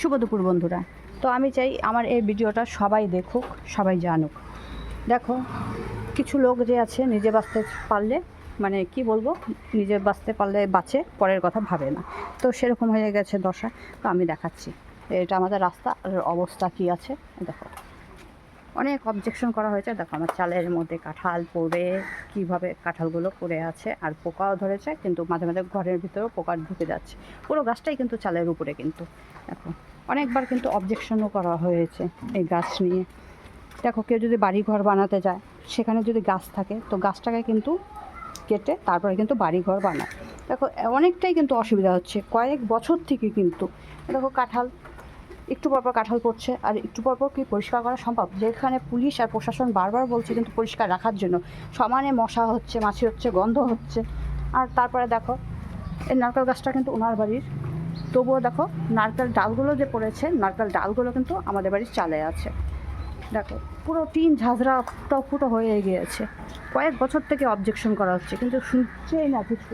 শুভ দুপুর বন্ধুরা। তো আমি চাই আমার এই ভিডিওটা সবাই দেখুক, সবাই জানুক। দেখো, কিছু লোক যে আছে নিজে বাঁচতে পারলে, মানে কি বলবো, নিজে বাঁচতে পারলে বাঁচে, পরের কথা ভাবে না। তো সেরকম হয়ে গেছে দশা। তো আমি দেখাচ্ছি এটা আমাদের রাস্তা আর অবস্থা কী আছে। দেখো, অনেক অবজেকশন করা হয়েছে। দেখো আমার চালের মধ্যে কাঁঠাল পড়ে কীভাবে কাঁঠালগুলো পড়ে আছে, আর পোকাও ধরেছে, কিন্তু মাঝে মাঝে ঘরের ভিতরেও পোকা ঢুকে যাচ্ছে। পুরো গাছটাই কিন্তু চালের উপরে। কিন্তু দেখো, অনেকবার কিন্তু অবজেকশনও করা হয়েছে এই গাছ নিয়ে। দেখো, কেউ যদি বাড়ি ঘর বানাতে যায়, সেখানে যদি গাছ থাকে তো গাছটাকে কিন্তু কেটে তারপরে কিন্তু বাড়ি ঘর বানায়। দেখো, অনেকটাই কিন্তু অসুবিধা হচ্ছে কয়েক বছর থেকে। কিন্তু দেখো, কাঁঠাল একটু পরপর কাঁঠাল পড়ছে, আর একটু পরপর কি পরিষ্কার করা সম্ভব? যেখানে পুলিশ আর প্রশাসন বারবার বলছে কিন্তু পরিষ্কার রাখার জন্য, সমানে মশা হচ্ছে, মাছি হচ্ছে, গন্ধ হচ্ছে। আর তারপরে দেখো, এই নারকেল গাছটা কিন্তু ওনার বাড়ির, তবুও দেখো নারকেল ডালগুলো যে পড়েছে, নারকেল ডালগুলো কিন্তু আমাদের বাড়ির চালে আছে। দেখো, পুরো টিন ঝাঁঝরা ফুটো ফুটো হয়ে গিয়েছে। কয়েক বছর থেকে অবজেকশন করা হচ্ছে, কিন্তু শুনছেই না কিছু।